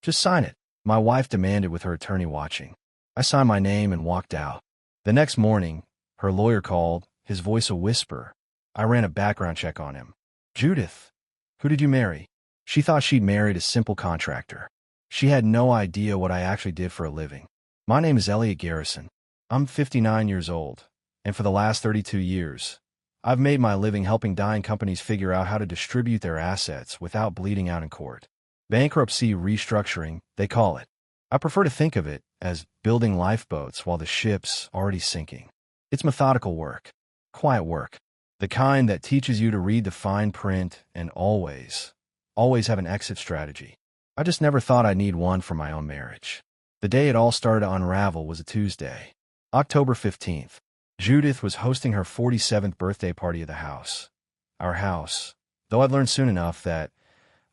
Just sign it, my wife demanded with her attorney watching. I signed my name and walked out. The next morning, her lawyer called, his voice a whisper. I ran a background check on him. Judith, who did you marry? She thought she'd married a simple contractor. She had no idea what I actually did for a living. My name is Elliot Garrison. I'm 59 years old, and for the last 32 years, I've made my living helping dying companies figure out how to distribute their assets without bleeding out in court. Bankruptcy restructuring, they call it. I prefer to think of it as building lifeboats while the ship's already sinking. It's methodical work, quiet work, the kind that teaches you to read the fine print and always have an exit strategy. I just never thought I'd need one for my own marriage. The day it all started to unravel was a Tuesday, October 15th. Judith was hosting her 47th birthday party at the house. Our house, though I'd learned soon enough that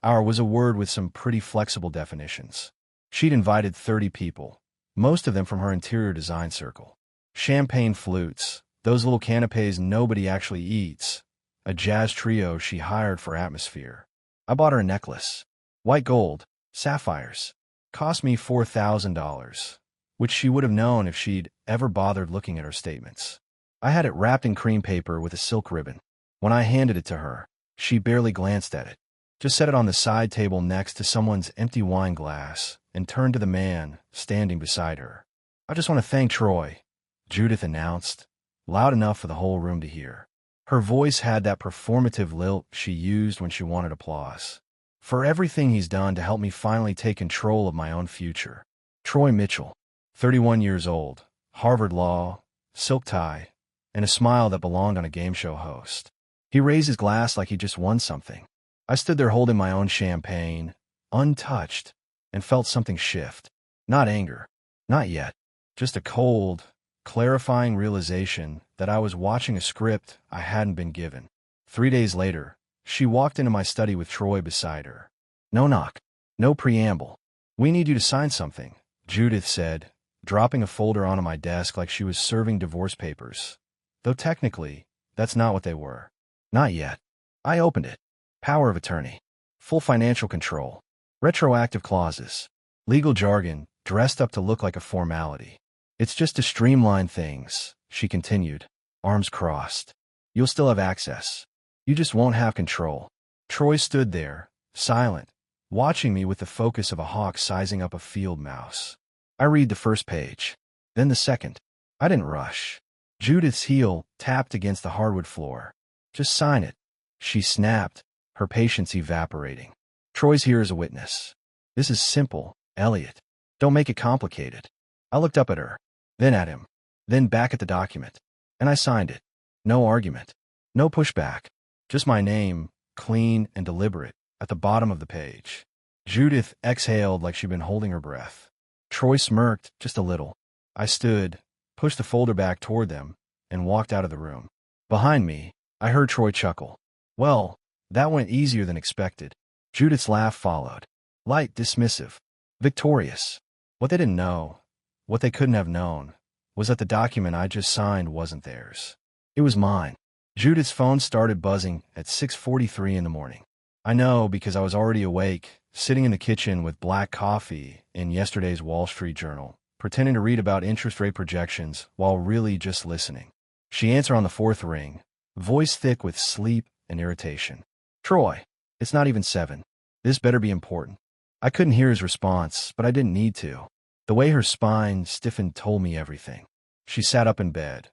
our was a word with some pretty flexible definitions. She'd invited 30 people, most of them from her interior design circle. Champagne flutes, those little canapes nobody actually eats, a jazz trio she hired for atmosphere. I bought her a necklace. White gold, sapphires. Cost me $4,000, which she would have known if she'd ever bothered looking at her statements. I had it wrapped in cream paper with a silk ribbon. When I handed it to her, she barely glanced at it, just set it on the side table next to someone's empty wine glass and turned to the man standing beside her. I just want to thank Troy, Judith announced, loud enough for the whole room to hear. Her voice had that performative lilt she used when she wanted applause. For everything he's done to help me finally take control of my own future. Troy Mitchell, 31 years old, Harvard Law, silk tie, and a smile that belonged on a game show host. He raised his glass like he just won something. I stood there holding my own champagne, untouched, and felt something shift. Not anger, not yet, just a cold, clarifying realization that I was watching a script I hadn't been given. 3 days later, she walked into my study with Troy beside her. No knock, no preamble. We need you to sign something, Judith said, dropping a folder onto my desk like she was serving divorce papers. Though technically, that's not what they were. Not yet. I opened it. Power of attorney. Full financial control. Retroactive clauses. Legal jargon, dressed up to look like a formality. It's just to streamline things, she continued, arms crossed. You'll still have access. You just won't have control. Troy stood there, silent, watching me with the focus of a hawk sizing up a field mouse. I read the first page, then the second. I didn't rush. Judith's heel tapped against the hardwood floor. Just sign it, she snapped, her patience evaporating. Troy's here as a witness. This is simple, Elliot. Don't make it complicated. I looked up at her, then at him, then back at the document, and I signed it. No argument, no pushback, just my name, clean and deliberate, at the bottom of the page. Judith exhaled like she'd been holding her breath. Troy smirked just a little. I stood, pushed the folder back toward them, and walked out of the room. Behind me, I heard Troy chuckle. Well, that went easier than expected. Judith's laugh followed. Light, dismissive, victorious. What they didn't know, what they couldn't have known, was that the document I just signed wasn't theirs. It was mine. Judith's phone started buzzing at 6:43 in the morning. I know because I was already awake, sitting in the kitchen with black coffee in yesterday's Wall Street Journal, pretending to read about interest rate projections while really just listening. She answered on the fourth ring, voice thick with sleep and irritation. Troy, it's not even 7. This better be important. I couldn't hear his response, but I didn't need to. The way her spine stiffened told me everything. She sat up in bed.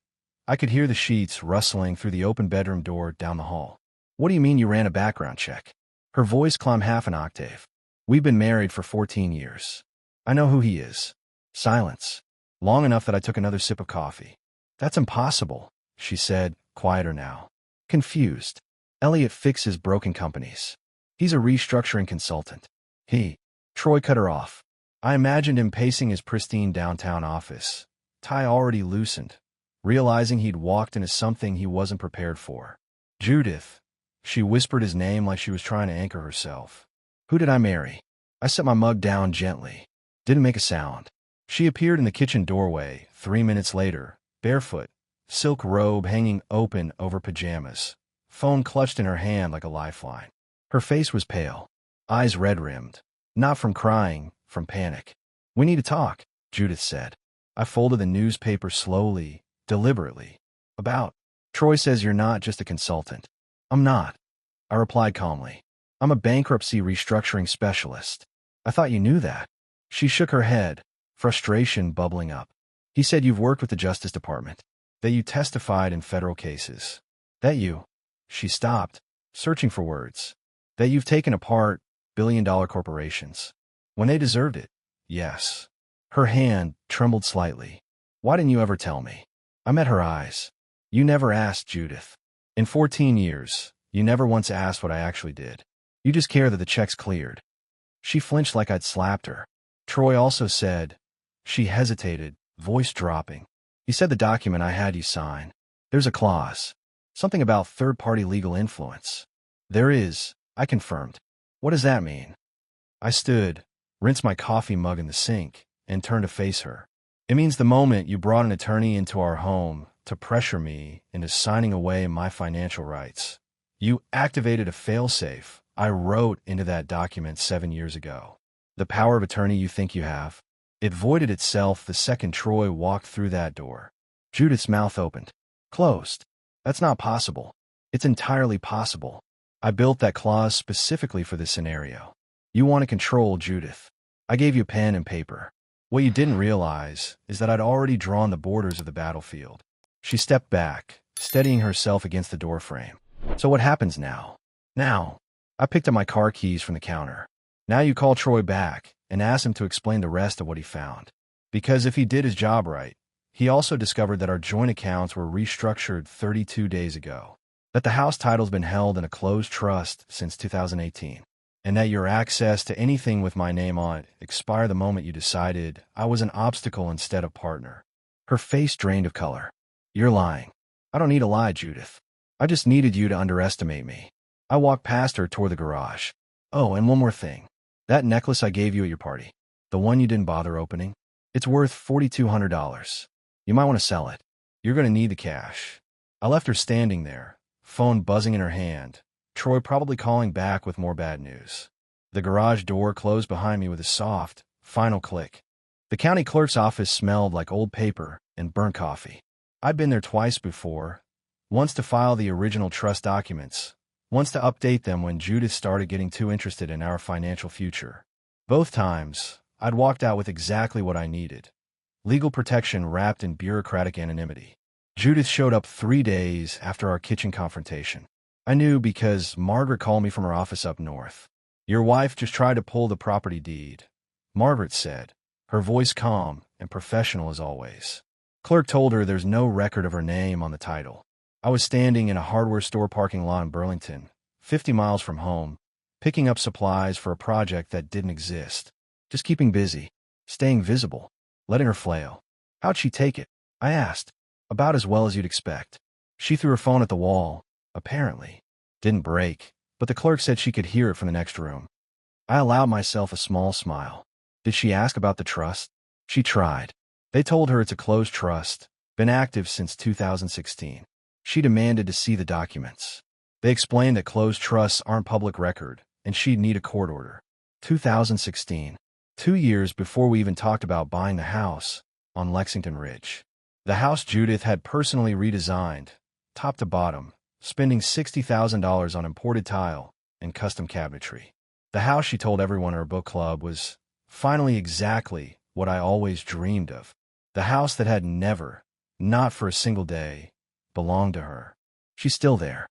I could hear the sheets rustling through the open bedroom door down the hall. What do you mean you ran a background check? Her voice climbed half an octave. We've been married for 14 years. I know who he is. Silence. Long enough that I took another sip of coffee. That's impossible, she said, quieter now. Confused. Elliot fixes broken companies. He's a restructuring consultant. Troy cut her off. I imagined him pacing his pristine downtown office, tie already loosened, realizing he'd walked into something he wasn't prepared for. Judith. She whispered his name like she was trying to anchor herself. Who did I marry? I set my mug down gently. Didn't make a sound. She appeared in the kitchen doorway 3 minutes later, barefoot, silk robe hanging open over pajamas, phone clutched in her hand like a lifeline. Her face was pale, eyes red-rimmed, not from crying, from panic. "We need to talk," Judith said. I folded the newspaper slowly, deliberately. "About?" "Troy says you're not just a consultant." "I'm not," I replied calmly. "I'm a bankruptcy restructuring specialist." "I thought you knew that." She shook her head, frustration bubbling up. "He said you've worked with the Justice Department, that you testified in federal cases, that you—" She stopped, searching for words. "That you've taken apart billion-dollar corporations. When they deserved it." "Yes." Her hand trembled slightly. "Why didn't you ever tell me?" I met her eyes. "You never asked, Judith. In 14 years, you never once asked what I actually did. You just care that the check's cleared." She flinched like I'd slapped her. "Troy also said—" She hesitated, voice dropping. "He said the document I had you sign. There's a clause. Something about third-party legal influence." "There is," I confirmed. "What does that mean?" I stood, rinsed my coffee mug in the sink, and turned to face her. "It means the moment you brought an attorney into our home to pressure me into signing away my financial rights, you activated a failsafe I wrote into that document 7 years ago. The power of attorney you think you have, it voided itself the second Troy walked through that door." Judith's mouth opened. "Closed. That's not possible." "It's entirely possible. I built that clause specifically for this scenario. You want to control, Judith. I gave you pen and paper. What you didn't realize is that I'd already drawn the borders of the battlefield." She stepped back, steadying herself against the doorframe. "So what happens now?" "Now." I picked up my car keys from the counter. "Now you call Troy back and ask him to explain the rest of what he found. Because if he did his job right, he also discovered that our joint accounts were restructured 32 days ago, that the house title's been held in a closed trust since 2018, and that your access to anything with my name on it expired the moment you decided I was an obstacle instead of partner." Her face drained of color. "You're lying." "I don't need to lie, Judith. I just needed you to underestimate me." I walked past her toward the garage. "Oh, and one more thing. That necklace I gave you at your party, the one you didn't bother opening, it's worth $4,200. You might want to sell it. You're going to need the cash." I left her standing there, phone buzzing in her hand, Troy probably calling back with more bad news. The garage door closed behind me with a soft, final click. The county clerk's office smelled like old paper and burnt coffee. I'd been there twice before, once to file the original trust documents, once to update them when Judith started getting too interested in our financial future. Both times, I'd walked out with exactly what I needed: legal protection wrapped in bureaucratic anonymity. Judith showed up 3 days after our kitchen confrontation. I knew because Margaret called me from her office up north. "Your wife just tried to pull the property deed," Margaret said, her voice calm and professional as always. Clerk told her there's no record of her name on the title. I was standing in a hardware store parking lot in Burlington, 50 miles from home, picking up supplies for a project that didn't exist. Just keeping busy, staying visible, letting her flail. "How'd she take it?" I asked. "About as well as you'd expect. She threw her phone at the wall, apparently. Didn't break, but the clerk said she could hear it from the next room." I allowed myself a small smile. "Did she ask about the trust?" "She tried. They told her it's a closed trust, been active since 2016. She demanded to see the documents. They explained that closed trusts aren't public record, and she'd need a court order." 2016. 2 years before we even talked about buying the house on Lexington Ridge. The house Judith had personally redesigned, top to bottom, spending $60,000 on imported tile and custom cabinetry. The house, she told everyone in her book club, was finally exactly what I always dreamed of. The house that had never, not for a single day, belonged to her. "She's still there?"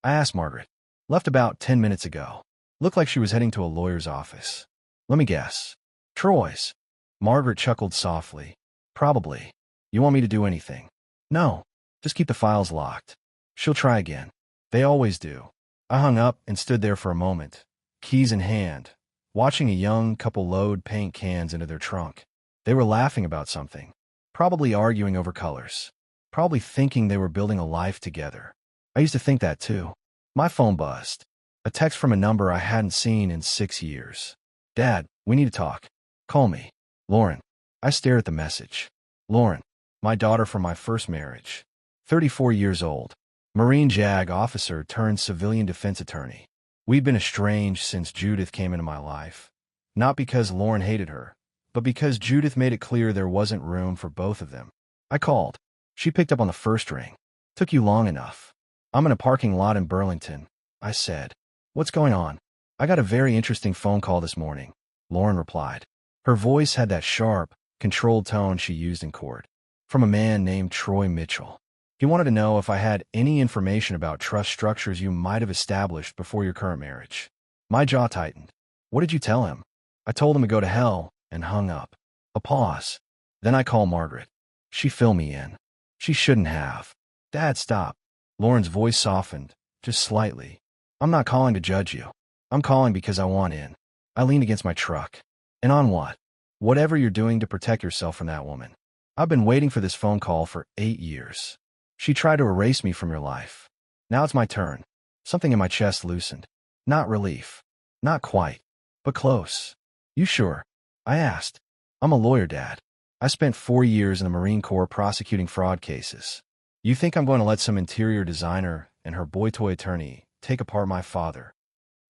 I asked Margaret. "Left about 10 minutes ago. Looked like she was heading to a lawyer's office." "Let me guess. Troy's." Margaret chuckled softly. "Probably. You want me to do anything?" "No. Just keep the files locked. She'll try again. They always do." I hung up and stood there for a moment, keys in hand, watching a young couple load paint cans into their trunk. They were laughing about something, probably arguing over colors, probably thinking they were building a life together. I used to think that too. My phone buzzed. A text from a number I hadn't seen in 6 years. "Dad, we need to talk. Call me. Lauren." I stared at the message. Lauren, my daughter from my first marriage. 34 years old. Marine JAG officer turned civilian defense attorney. We'd been estranged since Judith came into my life. Not because Lauren hated her, but because Judith made it clear there wasn't room for both of them. I called. She picked up on the first ring. Took you long enough. I'm in a parking lot in Burlington, I said. What's going on? I got a very interesting phone call this morning, Lauren replied. Her voice had that sharp, controlled tone she used in court. From a man named Troy Mitchell. He wanted to know if I had any information about trust structures you might have established before your current marriage. My jaw tightened. What did you tell him? I told him to go to hell, and hung up. A pause. Then I called Margaret. She filled me in. She shouldn't have. Dad, stop. Lauren's voice softened, just slightly. I'm not calling to judge you. I'm calling because I want in. I leaned against my truck. And on what? Whatever you're doing to protect yourself from that woman. I've been waiting for this phone call for 8 years. She tried to erase me from your life. Now it's my turn. Something in my chest loosened. Not relief. Not quite. But close. You sure? I asked. I'm a lawyer, Dad. I spent 4 years in the Marine Corps prosecuting fraud cases. You think I'm going to let some interior designer and her boy-toy attorney take apart my father?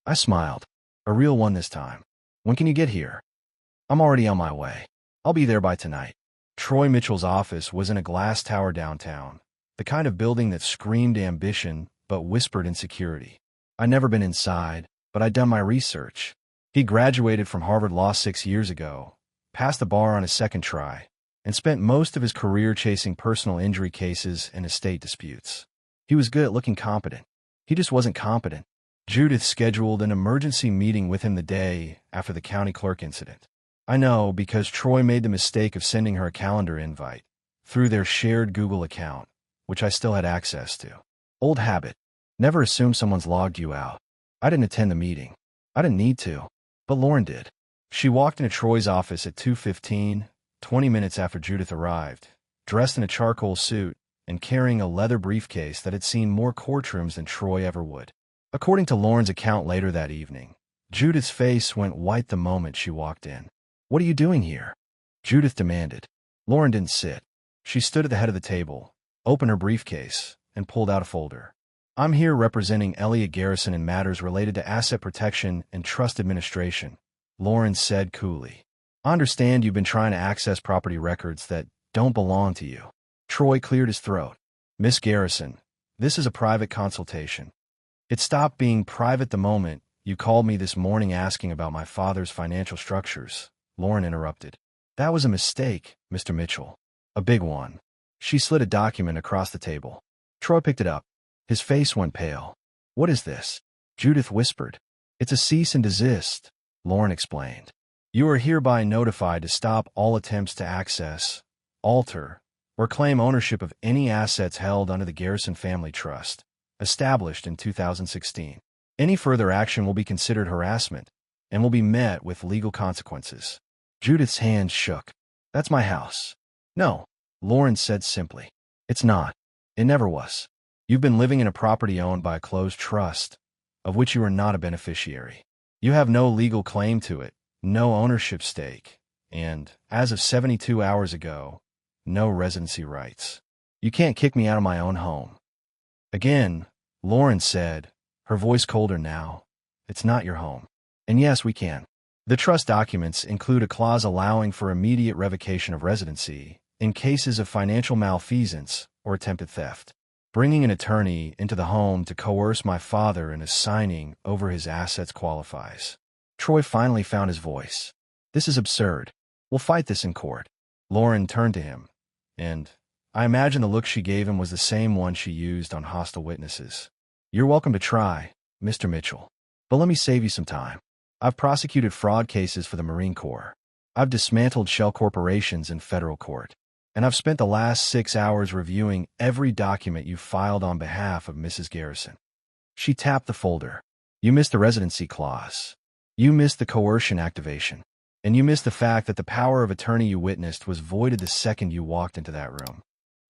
I smiled. A real one this time. When can you get here? I'm already on my way. I'll be there by tonight. Troy Mitchell's office was in a glass tower downtown, the kind of building that screamed ambition but whispered insecurity. I'd never been inside, but I'd done my research. He graduated from Harvard Law 6 years ago, passed the bar on his second try, and spent most of his career chasing personal injury cases and estate disputes. He was good at looking competent. He just wasn't competent. Judith scheduled an emergency meeting with him the day after the county clerk incident. I know because Troy made the mistake of sending her a calendar invite through their shared Google account, which I still had access to. Old habit. Never assume someone's logged you out. I didn't attend the meeting. I didn't need to. But Lauren did. She walked into Troy's office at 2:15, 20 minutes after Judith arrived, dressed in a charcoal suit and carrying a leather briefcase that had seen more courtrooms than Troy ever would. According to Lauren's account later that evening, Judith's face went white the moment she walked in. What are you doing here? Judith demanded. Lauren didn't sit. She stood at the head of the table, opened her briefcase, and pulled out a folder. I'm here representing Elliot Garrison in matters related to asset protection and trust administration, Lauren said coolly. I understand you've been trying to access property records that don't belong to you. Troy cleared his throat. Miss Garrison, this is a private consultation. It stopped being private the moment you called me this morning asking about my father's financial structures, Lauren interrupted. That was a mistake, Mr. Mitchell. A big one. She slid a document across the table. Troy picked it up. His face went pale. What is this? Judith whispered. It's a cease and desist, Lauren explained. You are hereby notified to stop all attempts to access, alter, or claim ownership of any assets held under the Garrison Family Trust, established in 2016. Any further action will be considered harassment and will be met with legal consequences. Judith's hands shook. That's my house. No, Lauren said simply. It's not. It never was. You've been living in a property owned by a closed trust, of which you are not a beneficiary. You have no legal claim to it, no ownership stake, and, as of 72 hours ago, no residency rights. You can't kick me out of my own home. Again, Lauren said, her voice colder now, it's not your home. And yes, we can. The trust documents include a clause allowing for immediate revocation of residency in cases of financial malfeasance or attempted theft. Bringing an attorney into the home to coerce my father into signing over his assets qualifies. Troy finally found his voice. This is absurd. We'll fight this in court. Lauren turned to him, and I imagine the look she gave him was the same one she used on hostile witnesses. You're welcome to try, Mr. Mitchell. But let me save you some time. I've prosecuted fraud cases for the Marine Corps. I've dismantled shell corporations in federal court. And I've spent the last 6 hours reviewing every document you filed on behalf of Mrs. Garrison. She tapped the folder. You missed the residency clause. You missed the coercion activation. And you missed the fact that the power of attorney you witnessed was voided the second you walked into that room.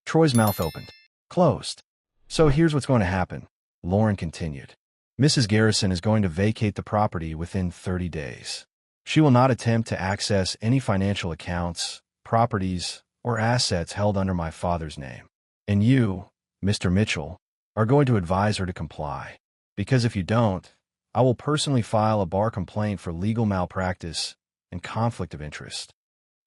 Troy's mouth opened. Closed. So here's what's going to happen, Lauren continued. Mrs. Garrison is going to vacate the property within 30 days. She will not attempt to access any financial accounts, properties, or assets held under my father's name. And you, Mr. Mitchell, are going to advise her to comply. Because if you don't, I will personally file a bar complaint for legal malpractice and conflict of interest.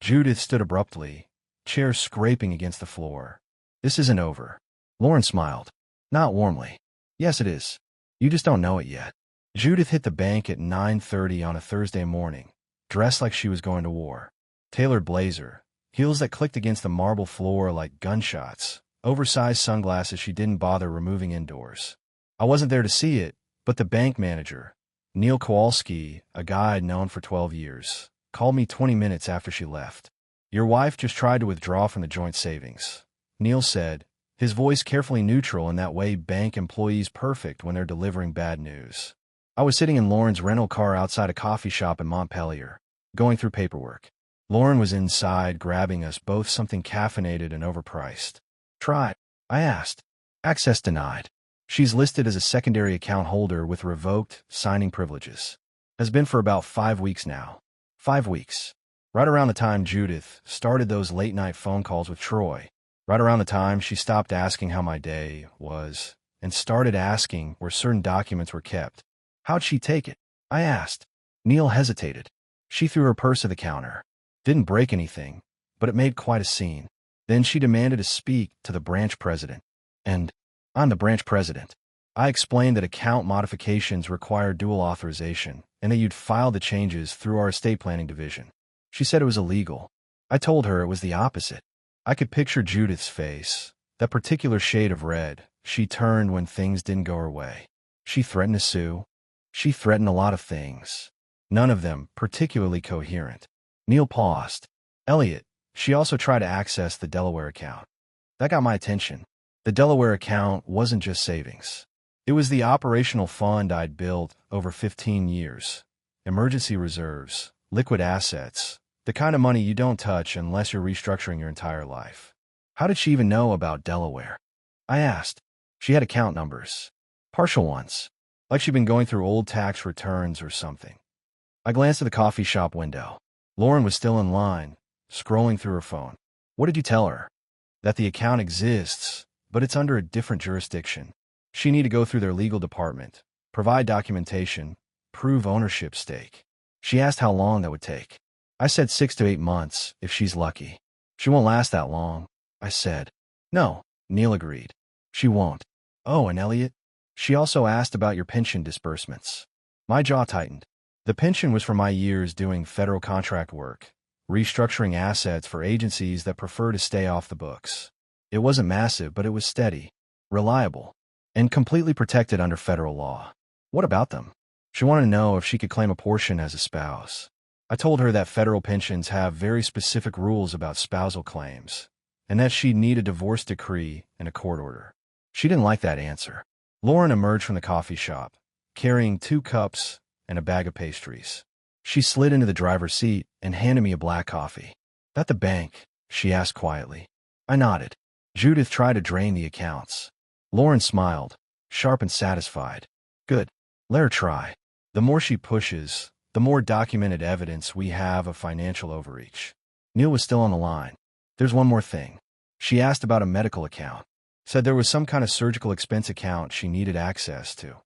Judith stood abruptly, chair scraping against the floor. This isn't over. Lauren smiled. Not warmly. Yes, it is. You just don't know it yet. Judith hit the bank at 9:30 on a Thursday morning, dressed like she was going to war. Tailored blazer, heels that clicked against the marble floor like gunshots, oversized sunglasses she didn't bother removing indoors. I wasn't there to see it, but the bank manager, Neil Kowalski, a guy I'd known for 12 years, called me 20 minutes after she left. Your wife just tried to withdraw from the joint savings, Neil said, his voice carefully neutral in that way bank employees perfect when they're delivering bad news. I was sitting in Lauren's rental car outside a coffee shop in Montpelier, going through paperwork. Lauren was inside grabbing us both something caffeinated and overpriced. Try, I asked. Access denied. She's listed as a secondary account holder with revoked signing privileges. Has been for about 5 weeks now. 5 weeks. Right around the time Judith started those late-night phone calls with Troy. Right around the time she stopped asking how my day was and started asking where certain documents were kept. How'd she take it? I asked. Neil hesitated. She threw her purse at the counter. Didn't break anything, but it made quite a scene. Then she demanded to speak to the branch president. And I'm the branch president. I explained that account modifications require dual authorization and that you'd file the changes through our estate planning division. She said it was illegal. I told her it was the opposite. I could picture Judith's face, that particular shade of red she turned when things didn't go her way. She threatened to sue. She threatened a lot of things, none of them particularly coherent. Neil paused. Elliot, she also tried to access the Delaware account. That got my attention. The Delaware account wasn't just savings. It was the operational fund I'd built over 15 years. Emergency reserves, liquid assets, the kind of money you don't touch unless you're restructuring your entire life. How did she even know about Delaware? I asked. She had account numbers. Partial ones. Like she'd been going through old tax returns or something. I glanced at the coffee shop window. Lauren was still in line, scrolling through her phone. What did you tell her? That the account exists, but it's under a different jurisdiction. She need to go through their legal department, provide documentation, prove ownership stake. She asked how long that would take. I said 6 to 8 months, if she's lucky. She won't last that long, I said. No, Neil agreed. She won't. Oh, and Elliot? She also asked about your pension disbursements. My jaw tightened. The pension was for my years doing federal contract work, restructuring assets for agencies that prefer to stay off the books. It wasn't massive, but it was steady, reliable, and completely protected under federal law. What about them? She wanted to know if she could claim a portion as a spouse. I told her that federal pensions have very specific rules about spousal claims, and that she'd need a divorce decree and a court order. She didn't like that answer. Lauren emerged from the coffee shop, carrying 2 cups and a bag of pastries. She slid into the driver's seat and handed me a black coffee. At the bank, she asked quietly. I nodded. Judith tried to drain the accounts. Lauren smiled, sharp and satisfied. Good. Let her try. The more she pushes, the more documented evidence we have of financial overreach. Neil was still on the line. There's one more thing. She asked about a medical account. Said there was some kind of surgical expense account she needed access to.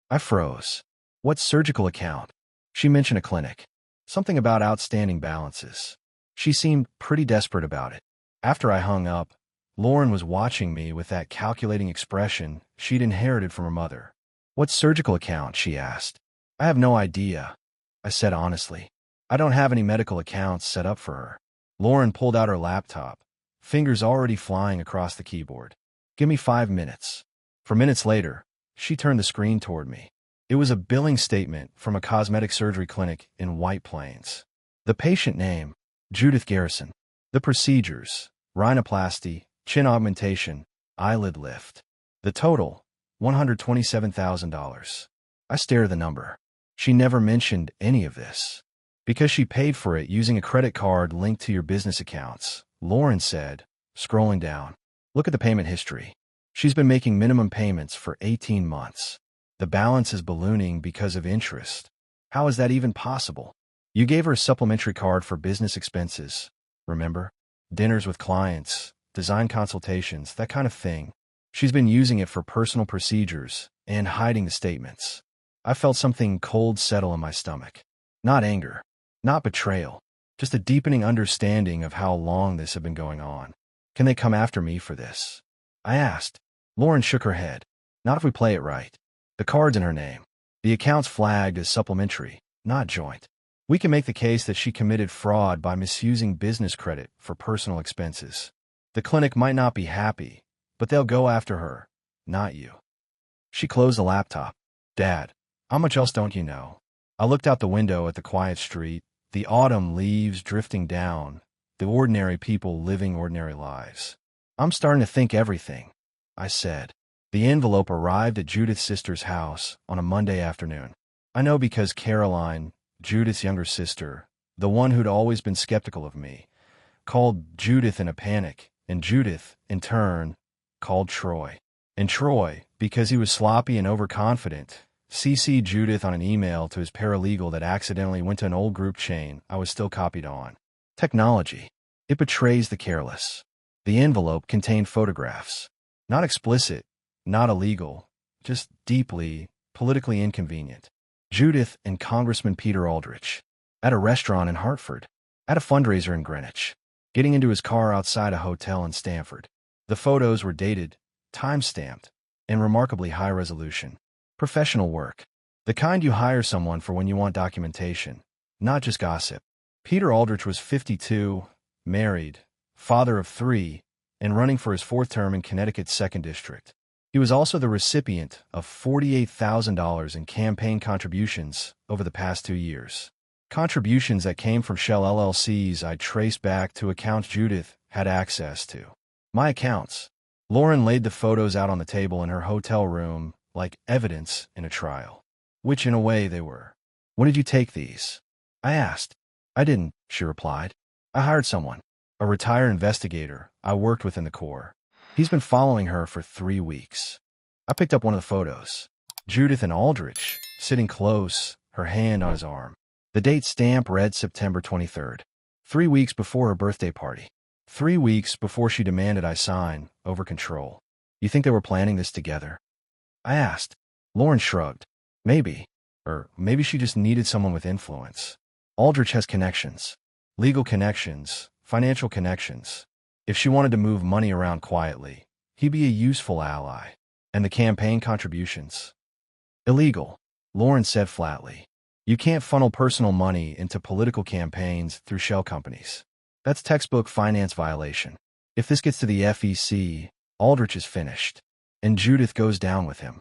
I froze. What surgical account? She mentioned a clinic. Something about outstanding balances. She seemed pretty desperate about it. After I hung up, Lauren was watching me with that calculating expression she'd inherited from her mother. What surgical account? She asked. I have no idea, I said honestly. I don't have any medical accounts set up for her. Lauren pulled out her laptop, fingers already flying across the keyboard. Give me 5 minutes. 4 minutes later, she turned the screen toward me. It was a billing statement from a cosmetic surgery clinic in White Plains. The patient name, Judith Garrison. The procedures, rhinoplasty, chin augmentation, eyelid lift. The total, $127,000. I stared at the number. She never mentioned any of this. Because she paid for it using a credit card linked to your business accounts, Lauren said, scrolling down. Look at the payment history. She's been making minimum payments for 18 months. The balance is ballooning because of interest. How is that even possible? You gave her a supplementary card for business expenses, remember? Dinners with clients, design consultations, that kind of thing. She's been using it for personal procedures and hiding the statements. I felt something cold settle in my stomach. Not anger. Not betrayal, just a deepening understanding of how long this had been going on. Can they come after me for this? I asked. Lauren shook her head. Not if we play it right. The card's in her name. The account's flagged as supplementary, not joint. We can make the case that she committed fraud by misusing business credit for personal expenses. The clinic might not be happy, but they'll go after her, not you. She closed the laptop. Dad, how much else don't you know? I looked out the window at the quiet street, the autumn leaves drifting down, the ordinary people living ordinary lives. I'm starting to think everything, I said. The envelope arrived at Judith's sister's house on a Monday afternoon. I know because Caroline, Judith's younger sister, the one who'd always been skeptical of me, called Judith in a panic, and Judith, in turn, called Troy. And Troy, because he was sloppy and overconfident, CC'd Judith on an email to his paralegal that accidentally went to an old group chain I was still copied on. Technology. It betrays the careless. The envelope contained photographs. Not explicit, not illegal, just deeply, politically inconvenient. Judith and Congressman Peter Aldrich. At a restaurant in Hartford. At a fundraiser in Greenwich. Getting into his car outside a hotel in Stamford. The photos were dated, time-stamped, and remarkably high resolution. Professional work. The kind you hire someone for when you want documentation, not just gossip. Peter Aldrich was 52, married, father of 3, and running for his 4th term in Connecticut's 2nd District. He was also the recipient of $48,000 in campaign contributions over the past 2 years. Contributions that came from shell LLCs I traced back to accounts Judith had access to. My accounts. Lauren laid the photos out on the table in her hotel room like evidence in a trial. Which in a way they were. When did you take these? I asked. I didn't, she replied. I hired someone. A retired investigator I worked with in the Corps. He's been following her for 3 weeks. I picked up one of the photos. Judith and Aldrich, sitting close, her hand on his arm. The date stamp read September 23rd. 3 weeks before her birthday party. 3 weeks before she demanded I sign over control. You think they were planning this together? I asked. Lauren shrugged. Maybe. Or maybe she just needed someone with influence. Aldrich has connections. Legal connections, financial connections. If she wanted to move money around quietly, he'd be a useful ally. And the campaign contributions? Illegal, Lauren said flatly. You can't funnel personal money into political campaigns through shell companies. That's textbook finance violation. If this gets to the FEC, Aldrich is finished. And Judith goes down with him.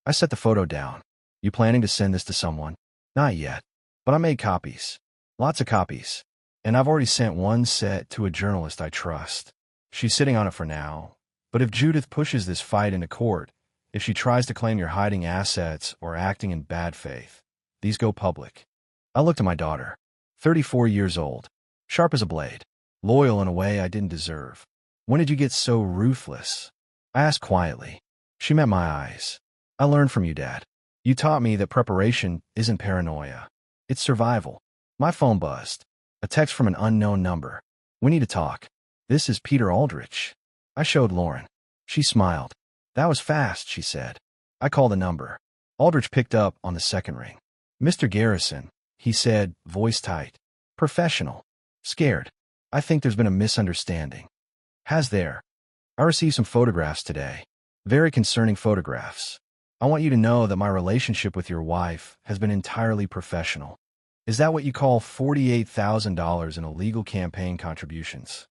I set the photo down. You planning to send this to someone? Not yet. But I made copies. Lots of copies. And I've already sent one set to a journalist I trust. She's sitting on it for now. But if Judith pushes this fight into court, if she tries to claim you're hiding assets or acting in bad faith, these go public. I looked at my daughter. 34 years old. Sharp as a blade. Loyal in a way I didn't deserve. When did you get so ruthless? I asked quietly. She met my eyes. I learned from you, Dad. You taught me that preparation isn't paranoia. It's survival. My phone buzzed. A text from an unknown number. We need to talk. This is Peter Aldrich. I showed Lauren. She smiled. That was fast, she said. I called the number. Aldrich picked up on the second ring. Mr. Garrison, he said, voice tight. Professional. Scared. I think there's been a misunderstanding. Has there? I received some photographs today. Very concerning photographs. I want you to know that my relationship with your wife has been entirely professional. Is that what you call $48,000 in illegal campaign contributions?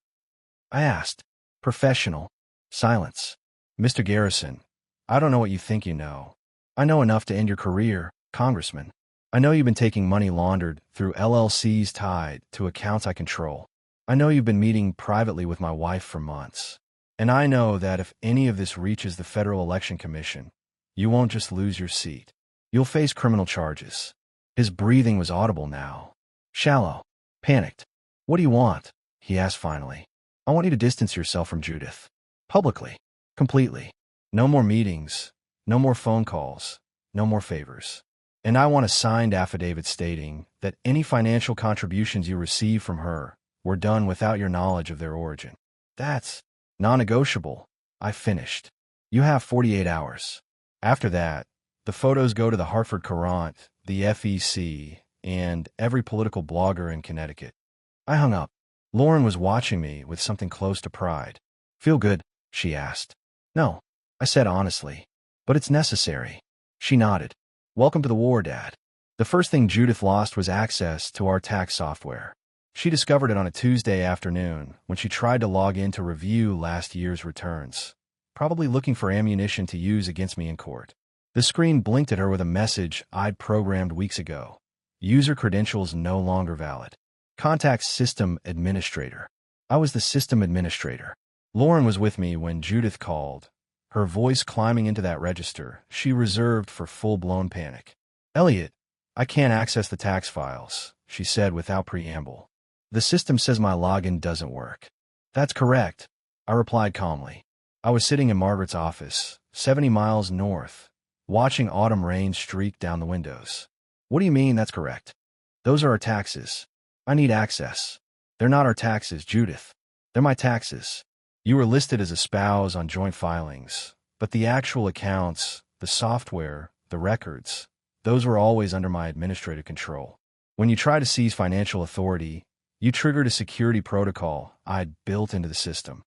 I asked. Professional. Silence. Mr. Garrison, I don't know what you think you know. I know enough to end your career, Congressman. I know you've been taking money laundered through LLCs tied to accounts I control. I know you've been meeting privately with my wife for months. And I know that if any of this reaches the Federal Election Commission, you won't just lose your seat. You'll face criminal charges. His breathing was audible now. Shallow. Panicked. What do you want? He asked finally. I want you to distance yourself from Judith. Publicly. Completely. No more meetings. No more phone calls. No more favors. And I want a signed affidavit stating that any financial contributions you receive from her were done without your knowledge of their origin. That's non-negotiable. I finished. You have 48 hours. After that, the photos go to the Hartford Courant, the FEC, and every political blogger in Connecticut. I hung up. Lauren was watching me with something close to pride. Feel good? She asked. No, I said honestly. But it's necessary. She nodded. Welcome to the war, Dad. The first thing Judith lost was access to our tax software. She discovered it on a Tuesday afternoon when she tried to log in to review last year's returns, probably looking for ammunition to use against me in court. The screen blinked at her with a message I'd programmed weeks ago. User credentials no longer valid. Contact system administrator. I was the system administrator. Lauren was with me when Judith called, her voice climbing into that register she reserved for full-blown panic. Elliot, I can't access the tax files, she said without preamble. The system says my login doesn't work. That's correct, I replied calmly. I was sitting in Margaret's office, 70 miles north, watching autumn rain streak down the windows. What do you mean that's correct? Those are our taxes. I need access. They're not our taxes, Judith. They're my taxes. You were listed as a spouse on joint filings, but the actual accounts, the software, the records, those were always under my administrative control. When you try to seize financial authority, you triggered a security protocol I'd built into the system.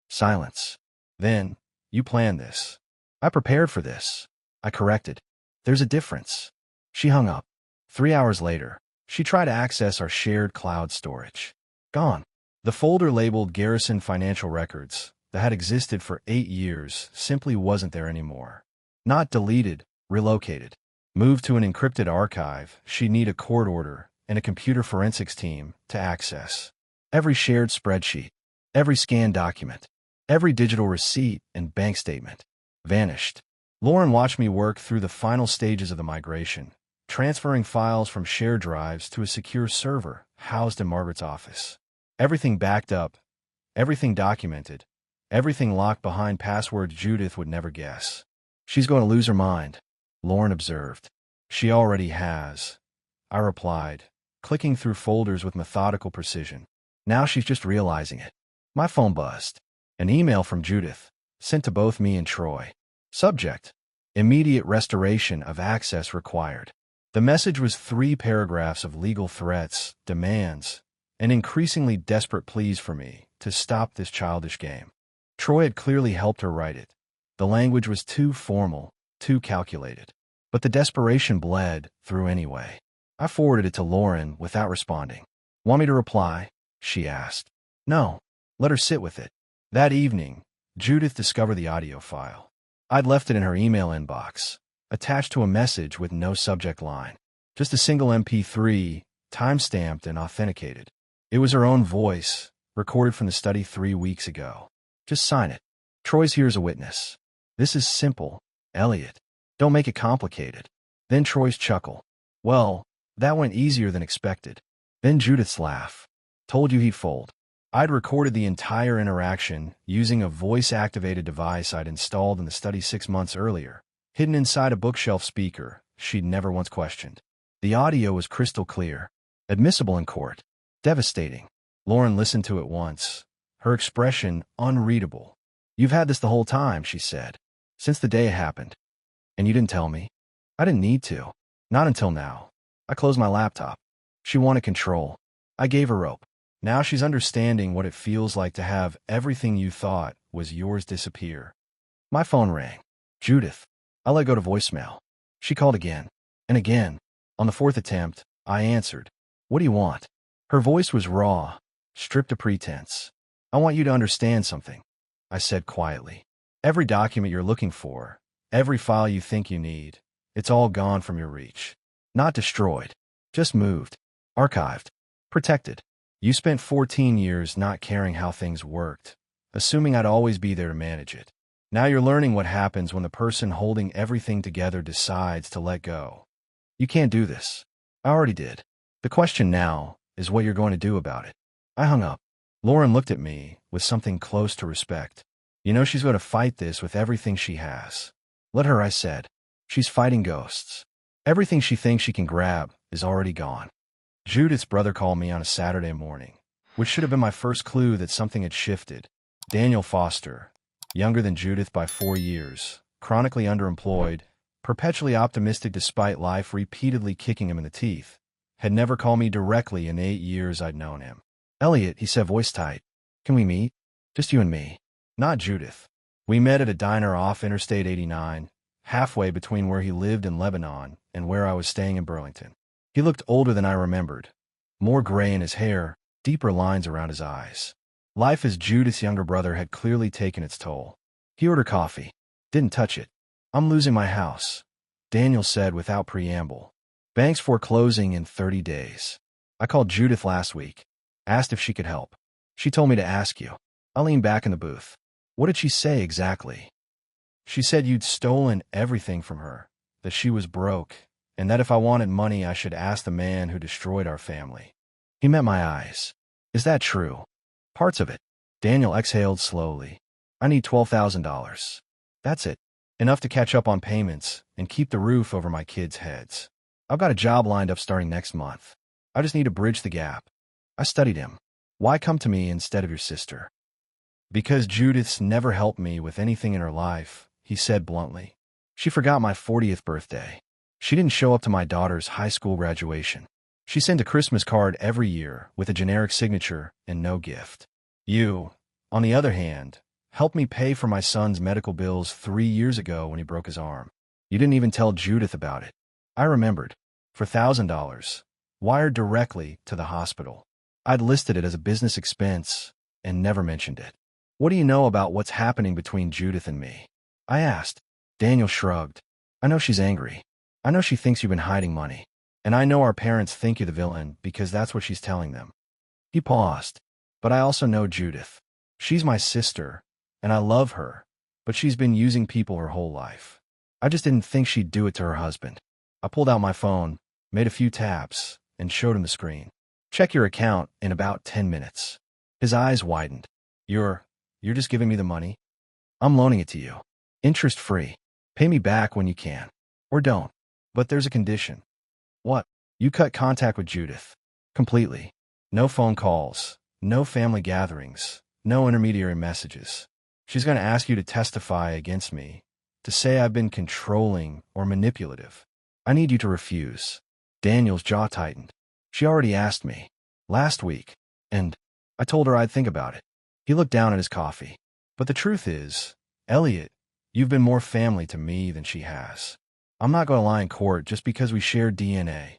Silence. Then, you planned this. I prepared for this. I corrected. There's a difference. She hung up. 3 hours later, she tried to access our shared cloud storage. Gone. The folder labeled Garrison Financial Records that had existed for 8 years simply wasn't there anymore. Not deleted, relocated. Moved to an encrypted archive she'd need a court order and a computer forensics team to access. Every shared spreadsheet, every scanned document, every digital receipt and bank statement vanished. Lauren watched me work through the final stages of the migration, transferring files from shared drives to a secure server housed in Margaret's office. Everything backed up, everything documented, everything locked behind passwords Judith would never guess. She's going to lose her mind, Lauren observed. She already has, I replied, clicking through folders with methodical precision. Now she's just realizing it. My phone buzzed. An email from Judith, sent to both me and Troy. Subject: immediate restoration of access required. The message was 3 paragraphs of legal threats, demands, and increasingly desperate pleas for me to stop this childish game. Troy had clearly helped her write it. The language was too formal, too calculated. But the desperation bled through anyway. I forwarded it to Lauren without responding. Want me to reply? She asked. No. Let her sit with it. That evening, Judith discovered the audio file. I'd left it in her email inbox, attached to a message with no subject line. Just a single MP3, time-stamped and authenticated. It was her own voice, recorded from the study 3 weeks ago. Just sign it. Troy's here as a witness. This is simple, Elliot. Don't make it complicated. Then Troy's chuckle. Well, that went easier than expected. Then Judith's laugh. Told you he'd fold. I'd recorded the entire interaction using a voice-activated device I'd installed in the study 6 months earlier, hidden inside a bookshelf speaker she'd never once questioned. The audio was crystal clear, admissible in court. Devastating. Lauren listened to it once, her expression unreadable. You've had this the whole time, she said, since the day it happened. And you didn't tell me? I didn't need to. Not until now. I closed my laptop. She wanted control. I gave her rope. Now she's understanding what it feels like to have everything you thought was yours disappear. My phone rang. Judith. I let go to voicemail. She called again. And again. On the 4th attempt, I answered. What do you want? Her voice was raw, stripped of pretense. I want you to understand something, I said quietly. Every document you're looking for, every file you think you need, it's all gone from your reach. Not destroyed, just moved, archived, protected. You spent 14 years not caring how things worked, assuming I'd always be there to manage it. Now you're learning what happens when the person holding everything together decides to let go. You can't do this. I already did. The question now is what you're going to do about it. I hung up. Lauren looked at me with something close to respect. You know she's going to fight this with everything she has. Let her, I said. She's fighting ghosts. Everything she thinks she can grab is already gone. Judith's brother called me on a Saturday morning, which should have been my first clue that something had shifted. Daniel Foster, younger than Judith by 4 years, chronically underemployed, perpetually optimistic despite life repeatedly kicking him in the teeth. had never called me directly in the 8 years I'd known him. "Elliot," he said, voice tight. "Can we meet? Just you and me. Not Judith." We met at a diner off Interstate 89, halfway between where he lived in Lebanon and where I was staying in Burlington. He looked older than I remembered. More gray in his hair, deeper lines around his eyes. Life as Judith's younger brother had clearly taken its toll. He ordered coffee. Didn't touch it. "I'm losing my house," Daniel said without preamble. "Bank's foreclosing in 30 days. I called Judith last week. Asked if she could help. She told me to ask you." I leaned back in the booth. "What did she say exactly?" "She said you'd stolen everything from her, that she was broke, and that if I wanted money I should ask the man who destroyed our family." He met my eyes. "Is that true?" "Parts of it." Daniel exhaled slowly. "I need $12,000. That's it. Enough to catch up on payments and keep the roof over my kids' heads. I've got a job lined up starting next month. I just need to bridge the gap." I studied him. "Why come to me instead of your sister?" "Because Judith's never helped me with anything in her life," he said bluntly. "She forgot my 40th birthday. She didn't show up to my daughter's high school graduation. She sent a Christmas card every year with a generic signature and no gift. You, on the other hand, helped me pay for my son's medical bills 3 years ago when he broke his arm. You didn't even tell Judith about it." I remembered. For $1,000, wired directly to the hospital. I'd listed it as a business expense and never mentioned it. "What do you know about what's happening between Judith and me?" I asked. Daniel shrugged. "I know she's angry. I know she thinks you've been hiding money. And I know our parents think you're the villain because that's what she's telling them." He paused. "But I also know Judith. She's my sister, and I love her, but she's been using people her whole life. I just didn't think she'd do it to her husband." I pulled out my phone, made a few taps, and showed him the screen. "Check your account in about 10 minutes. His eyes widened. You're just giving me the money?" "I'm loaning it to you. Interest-free. Pay me back when you can. Or don't. But there's a condition." "What?" "You cut contact with Judith. Completely. No phone calls, no family gatherings, no intermediary messages. She's going to ask you to testify against me, to say I've been controlling or manipulative. I need you to refuse." Daniel's jaw tightened. "She already asked me. Last week. And I told her I'd think about it." He looked down at his coffee. "But the truth is, Elliot, you've been more family to me than she has. I'm not going to lie in court just because we share DNA."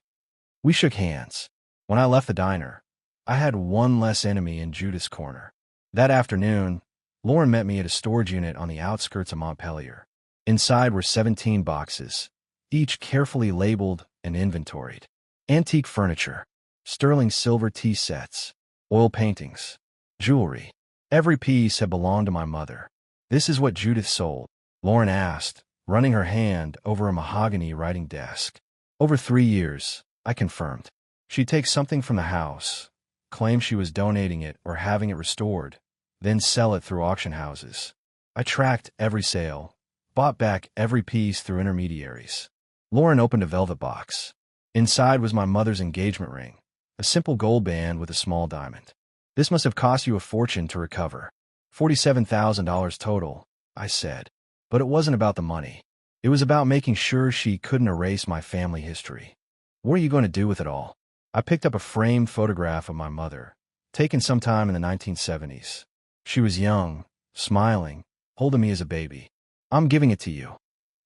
We shook hands. When I left the diner, I had one less enemy in Judith's corner. That afternoon, Lauren met me at a storage unit on the outskirts of Montpelier. Inside were 17 boxes, each carefully labeled and inventoried. Antique furniture, sterling silver tea sets, oil paintings, jewelry. Every piece had belonged to my mother. "This is what Judith sold?" Lauren asked, running her hand over a mahogany writing desk. "Over 3 years," I confirmed. "She'd take something from the house, claim she was donating it or having it restored, then sell it through auction houses. I tracked every sale, bought back every piece through intermediaries." Lauren opened a velvet box. Inside was my mother's engagement ring, a simple gold band with a small diamond. "This must have cost you a fortune to recover." $47,000 total, I said. But it wasn't about the money. It was about making sure she couldn't erase my family history. "What are you going to do with it all?" I picked up a framed photograph of my mother, taken sometime in the 1970s. She was young, smiling, holding me as a baby. "I'm giving it to you,"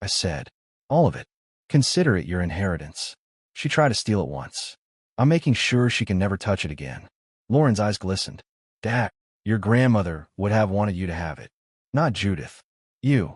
I said. "All of it. Consider it your inheritance." She tried to steal it once. "I'm making sure she can never touch it again." Lauren's eyes glistened. "Dad, your grandmother would have wanted you to have it. Not Judith. You."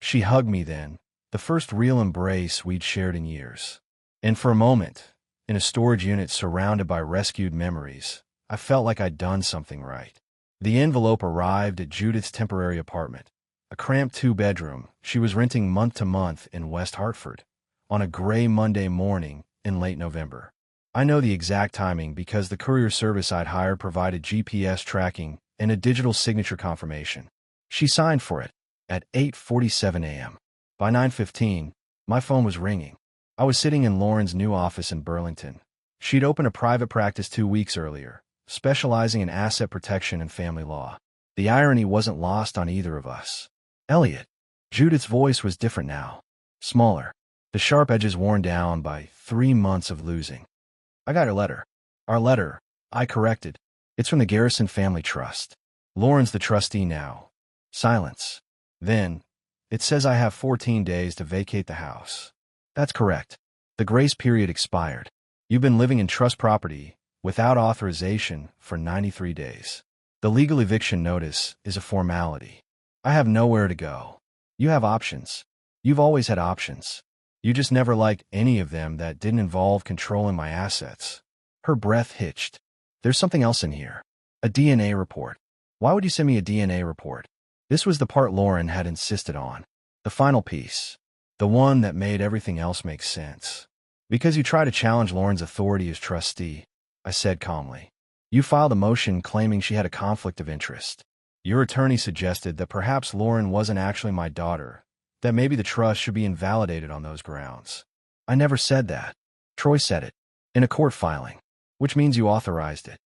She hugged me then, the first real embrace we'd shared in years. And for a moment, in a storage unit surrounded by rescued memories, I felt like I'd done something right. The envelope arrived at Judith's temporary apartment, a cramped 2-bedroom she was renting month to month in West Hartford, on a gray Monday morning in late November. I know the exact timing because the courier service I'd hired provided GPS tracking and a digital signature confirmation. She signed for it at 8:47 a.m. By 9:15, my phone was ringing. I was sitting in Lauren's new office in Burlington. She'd opened a private practice 2 weeks earlier, specializing in asset protection and family law. The irony wasn't lost on either of us. "Elliot." Judith's voice was different now, smaller, the sharp edges worn down by 3 months of losing. I got your letter. Our letter, I corrected. It's from the Garrison Family Trust. Lauren's the trustee now. Silence. Then, it says I have 14 days to vacate the house. That's correct. The grace period expired. You've been living in trust property without authorization for 93 days. The legal eviction notice is a formality. I have nowhere to go. You have options. You've always had options. You just never liked any of them that didn't involve controlling my assets. Her breath hitched. There's something else in here. A DNA report. Why would you send me a DNA report? This was the part Lauren had insisted on. The final piece. The one that made everything else make sense. Because you try to challenge Lauren's authority as trustee, I said calmly. You filed a motion claiming she had a conflict of interest. Your attorney suggested that perhaps Lauren wasn't actually my daughter, that maybe the trust should be invalidated on those grounds. I never said that. Troy said it. In a court filing. Which means you authorized it.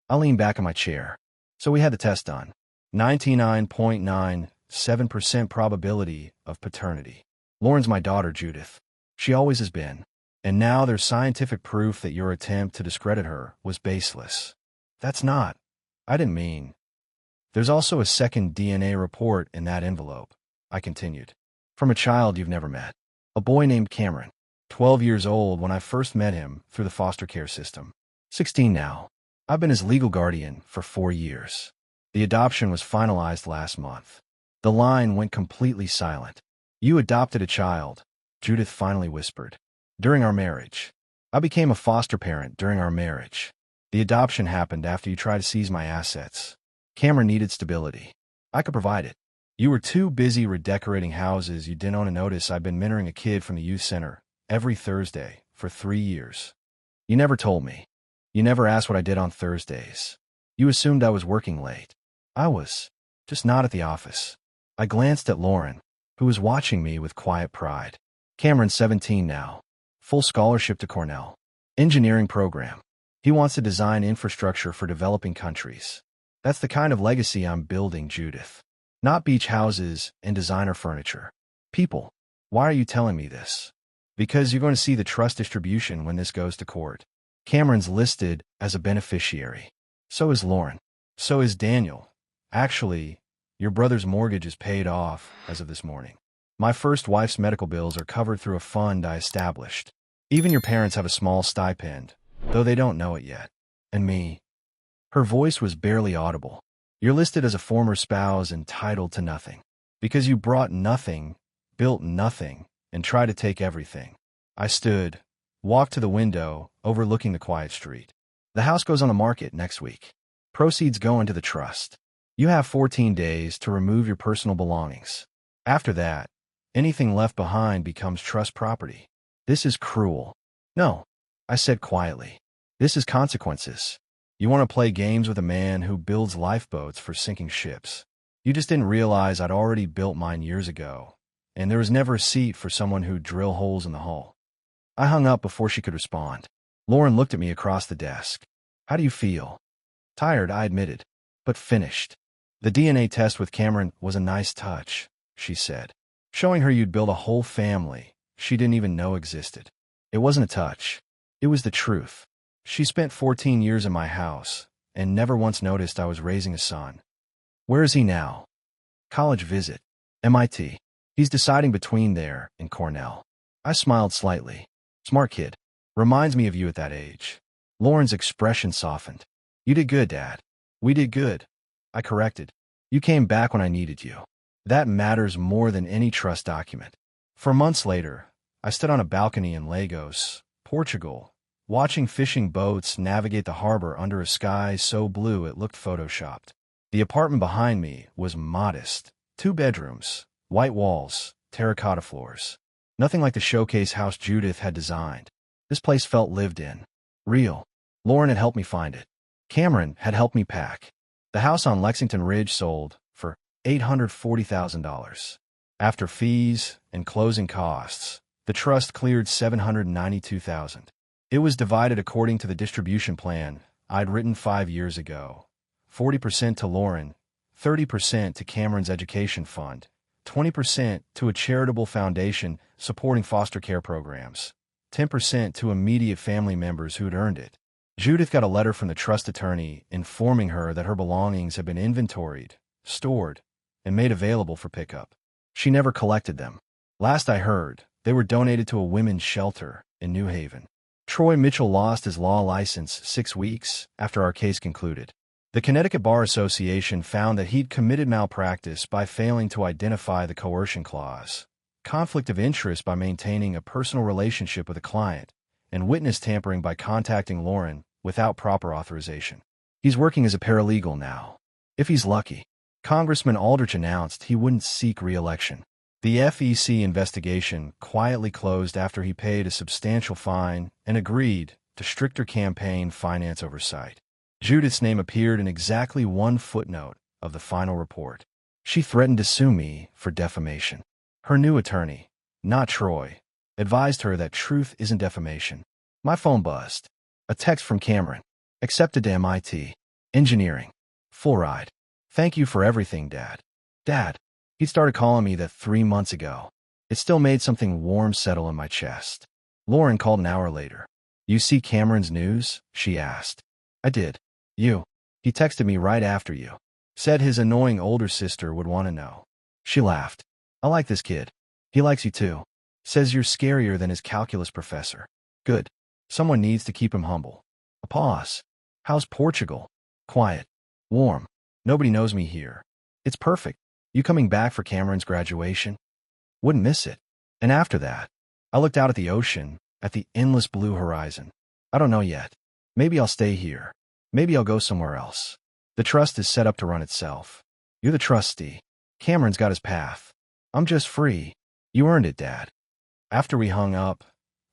I leaned back in my chair. So we had the test done. 99.97% probability of paternity. Lauren's my daughter, Judith. She always has been. And now there's scientific proof that your attempt to discredit her was baseless. That's not. I didn't mean. There's also a second DNA report in that envelope, I continued. From a child you've never met. A boy named Cameron. 12 years old when I first met him through the foster care system. 16 now. I've been his legal guardian for 4 years. The adoption was finalized last month. The line went completely silent. You adopted a child, Judith finally whispered. During our marriage. I became a foster parent during our marriage. The adoption happened after you tried to seize my assets. Cameron needed stability. I could provide it. You were too busy redecorating houses you didn't own to notice I've been mentoring a kid from the youth center every Thursday for 3 years. You never told me. You never asked what I did on Thursdays. You assumed I was working late. I was. Just not at the office. I glanced at Lauren, who was watching me with quiet pride. Cameron's 17 now. Full scholarship to Cornell. Engineering program. He wants to design infrastructure for developing countries. That's the kind of legacy I'm building, Judith. Not beach houses and designer furniture. People, why are you telling me this? Because you're going to see the trust distribution when this goes to court. Cameron's listed as a beneficiary. So is Lauren. So is Daniel. Actually, your brother's mortgage is paid off as of this morning. My first wife's medical bills are covered through a fund I established. Even your parents have a small stipend, though they don't know it yet. And me. Her voice was barely audible. You're listed as a former spouse entitled to nothing. Because you brought nothing, built nothing, and tried to take everything. I stood, walked to the window, overlooking the quiet street. The house goes on the market next week. Proceeds go into the trust. You have 14 days to remove your personal belongings. After that, anything left behind becomes trust property. This is cruel. No, I said quietly. This is consequences. You want to play games with a man who builds lifeboats for sinking ships. You just didn't realize I'd already built mine years ago, and there was never a seat for someone who'd drill holes in the hull. I hung up before she could respond. Lauren looked at me across the desk. How do you feel? Tired, I admitted, but finished. The DNA test with Cameron was a nice touch, she said. Showing her you'd build a whole family she didn't even know existed. It wasn't a touch. It was the truth. She spent 14 years in my house and never once noticed I was raising a son. Where is he now? College visit. MIT. He's deciding between there and Cornell. I smiled slightly. Smart kid. Reminds me of you at that age. Lauren's expression softened. You did good, Dad. We did good. I corrected. You came back when I needed you. That matters more than any trust document. For months later, I stood on a balcony in Lagos, Portugal, watching fishing boats navigate the harbor under a sky so blue it looked photoshopped. The apartment behind me was modest. 2 bedrooms, white walls, terracotta floors. Nothing like the showcase house Judith had designed. This place felt lived in. Real. Lauren had helped me find it. Cameron had helped me pack. The house on Lexington Ridge sold for $840,000. After fees and closing costs, the trust cleared $792,000. It was divided according to the distribution plan I'd written 5 years ago. 40% to Lauren, 30% to Cameron's education fund, 20% to a charitable foundation supporting foster care programs, 10% to immediate family members who'd earned it. Judith got a letter from the trust attorney informing her that her belongings had been inventoried, stored, and made available for pickup. She never collected them. Last I heard, they were donated to a women's shelter in New Haven. Troy Mitchell lost his law license 6 weeks after our case concluded. The Connecticut Bar Association found that he'd committed malpractice by failing to identify the coercion clause, conflict of interest by maintaining a personal relationship with a client, and witness tampering by contacting Lauren without proper authorization. He's working as a paralegal now. If he's lucky. Congressman Aldrich announced he wouldn't seek re-election. The FEC investigation quietly closed after he paid a substantial fine and agreed to stricter campaign finance oversight. Judith's name appeared in exactly one footnote of the final report. She threatened to sue me for defamation. Her new attorney, not Troy, advised her that truth isn't defamation. My phone buzzed. A text from Cameron. Accepted to MIT. Engineering. Full ride. Thank you for everything, Dad. Dad. He started calling me that 3 months ago. It still made something warm settle in my chest. Lauren called an hour later. You see Cameron's news? She asked. I did. You. He texted me right after you. Said his annoying older sister would want to know. She laughed. I like this kid. He likes you too. Says you're scarier than his calculus professor. Good. Someone needs to keep him humble. A pause. How's Portugal? Quiet. Warm. Nobody knows me here. It's perfect. You coming back for Cameron's graduation? Wouldn't miss it. And after that, I looked out at the ocean, at the endless blue horizon. I don't know yet. Maybe I'll stay here. Maybe I'll go somewhere else. The trust is set up to run itself. You're the trustee. Cameron's got his path. I'm just free. You earned it, Dad. After we hung up,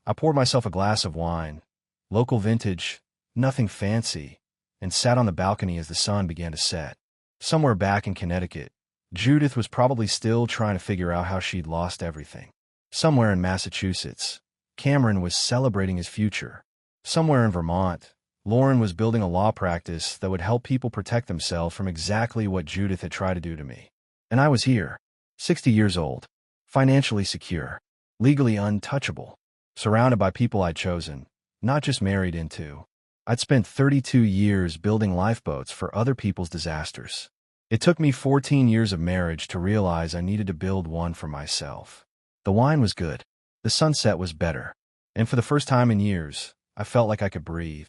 I poured myself a glass of wine, local vintage, nothing fancy, and sat on the balcony as the sun began to set. Somewhere back in Connecticut, Judith was probably still trying to figure out how she'd lost everything. Somewhere in Massachusetts, Cameron was celebrating his future. Somewhere in Vermont, Lauren was building a law practice that would help people protect themselves from exactly what Judith had tried to do to me. And I was here, 60 years old, financially secure, legally untouchable, surrounded by people I'd chosen, not just married into. I'd spent 32 years building lifeboats for other people's disasters. It took me 14 years of marriage to realize I needed to build one for myself. The wine was good. The sunset was better. And for the first time in years, I felt like I could breathe.